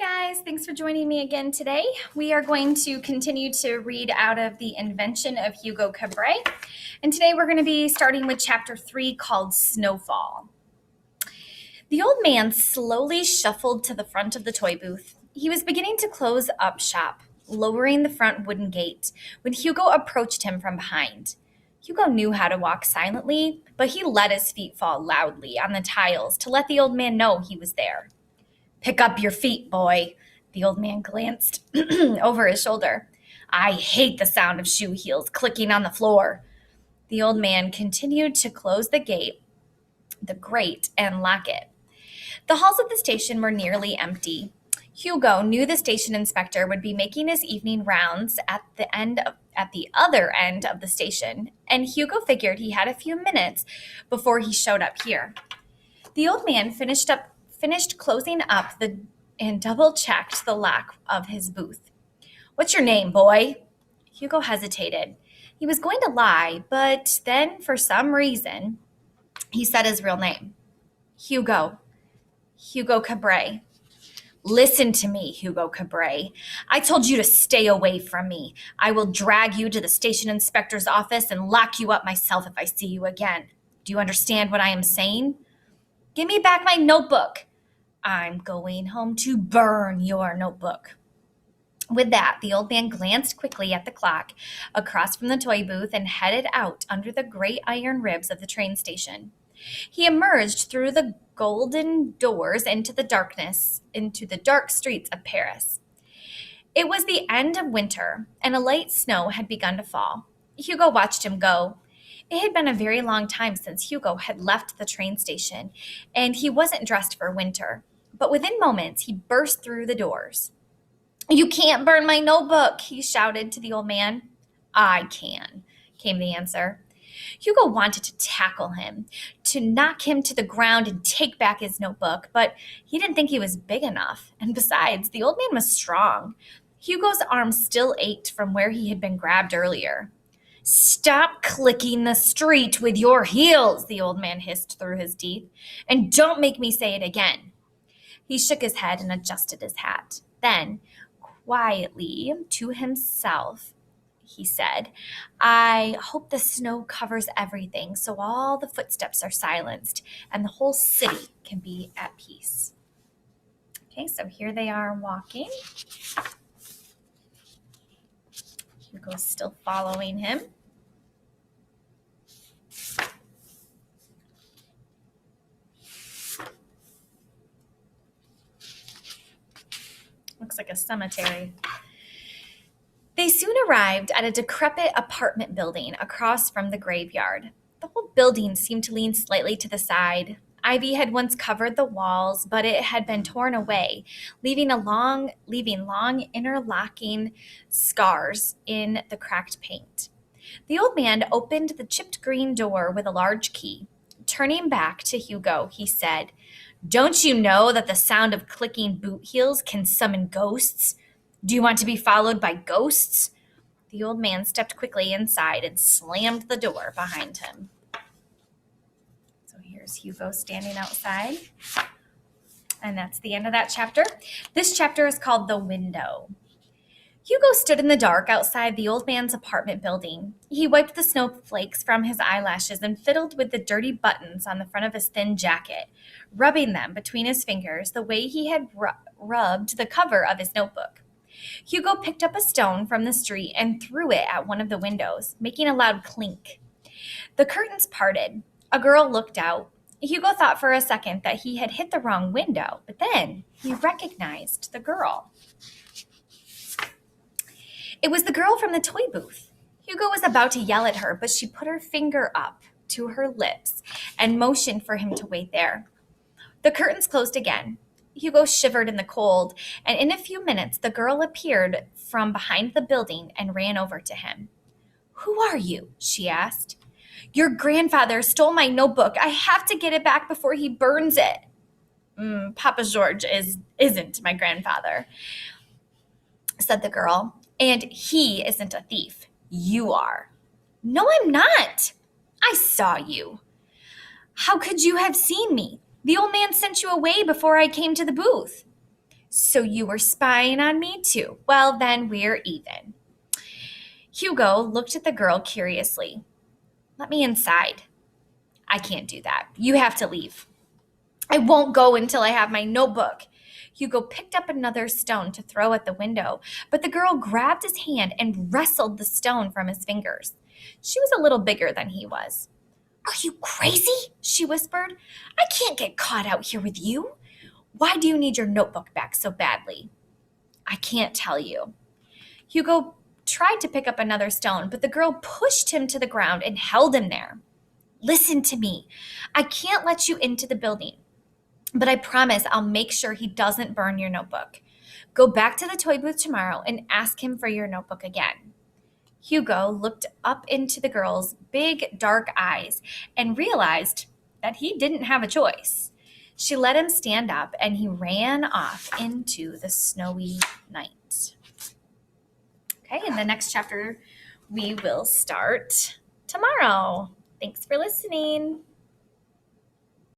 guys, thanks for joining me again today. We are going to continue to read out of The Invention of Hugo Cabret. And today we're going to be starting with chapter 3 called Snowfall. The old man slowly shuffled to the front of the toy booth. He was beginning to close up shop, lowering the front wooden gate, when Hugo approached him from behind. Hugo knew how to walk silently, but he let his feet fall loudly on the tiles to let the old man know he was there. "Pick up your feet, boy." The old man glanced over his shoulder. "I hate the sound of shoe heels clicking on the floor." The old man continued to close the grate, and lock it. The halls of the station were nearly empty. Hugo knew the station inspector would be making his evening rounds at the other end of the station, and Hugo figured he had a few minutes before he showed up here. The old man finished closing up and double-checked the lock of his booth. "What's your name, boy?" Hugo hesitated. He was going to lie, but then, for some reason, he said his real name. Hugo Cabret." "Listen to me, Hugo Cabret. I told you to stay away from me. I will drag you to the station inspector's office and lock you up myself if I see you again. Do you understand what I am saying?" "Give me back my notebook." "I'm going home to burn your notebook." With that, the old man glanced quickly at the clock across from the toy booth and headed out under the great iron ribs of the train station. He emerged through the golden doors into the dark streets of Paris. It was the end of winter, and a light snow had begun to fall. Hugo watched him go. It had been a very long time since Hugo had left the train station, and he wasn't dressed for winter. But within moments, he burst through the doors. "You can't burn my notebook," he shouted to the old man. "I can," came the answer. Hugo wanted to tackle him, to knock him to the ground and take back his notebook, but he didn't think he was big enough. And besides, the old man was strong. Hugo's arm still ached from where he had been grabbed earlier. "Stop clicking the street with your heels," the old man hissed through his teeth, "and don't make me say it again." He shook his head and adjusted his hat. Then, quietly to himself, he said, "I hope the snow covers everything so all the footsteps are silenced and the whole city can be at peace." Okay, so here they are walking. Hugo's still following him. Looks like a cemetery. They soon arrived at a decrepit apartment building across from the graveyard. The whole building seemed to lean slightly to the side. Ivy had once covered the walls, but it had been torn away, leaving long interlocking scars in the cracked paint. The old man opened the chipped green door with a large key. Turning back to Hugo, he said, "Don't you know that the sound of clicking boot heels can summon ghosts? Do you want to be followed by ghosts?" The old man stepped quickly inside and slammed the door behind him. So here's Hugo standing outside. And that's the end of that chapter. This chapter is called The Window. Hugo stood in the dark outside the old man's apartment building. He wiped the snowflakes from his eyelashes and fiddled with the dirty buttons on the front of his thin jacket, rubbing them between his fingers the way he had rubbed the cover of his notebook. Hugo picked up a stone from the street and threw it at one of the windows, making a loud clink. The curtains parted. A girl looked out. Hugo thought for a second that he had hit the wrong window, but then he recognized the girl. It was the girl from the toy booth. Hugo was about to yell at her, but she put her finger up to her lips and motioned for him to wait there. The curtains closed again. Hugo shivered in the cold, and in a few minutes the girl appeared from behind the building and ran over to him. "Who are you?" she asked. "Your grandfather stole my notebook. I have to get it back before he burns it." Papa George isn't my grandfather," said the girl. "And he isn't a thief. You are." "No, I'm not. I saw you." "How could you have seen me? The old man sent you away before I came to the booth." So you were spying on me too. Well, then we're even. Hugo looked at the girl curiously. Let me inside. I can't do that. You have to leave. I won't go until I have my notebook. Hugo picked up another stone to throw at the window, but the girl grabbed his hand and wrestled the stone from his fingers. She was a little bigger than he was. Are you crazy? She whispered. I can't get caught out here with you. Why do you need your notebook back so badly? I can't tell you. Hugo tried to pick up another stone, but the girl pushed him to the ground and held him there. Listen to me. I can't let you into the building, but I promise I'll make sure he doesn't burn your notebook. Go back to the toy booth tomorrow and ask him for your notebook again. Hugo looked up into the girl's big, dark eyes and realized that he didn't have a choice. She let him stand up and he ran off into the snowy night. Okay, in the next chapter, we will start tomorrow. Thanks for listening.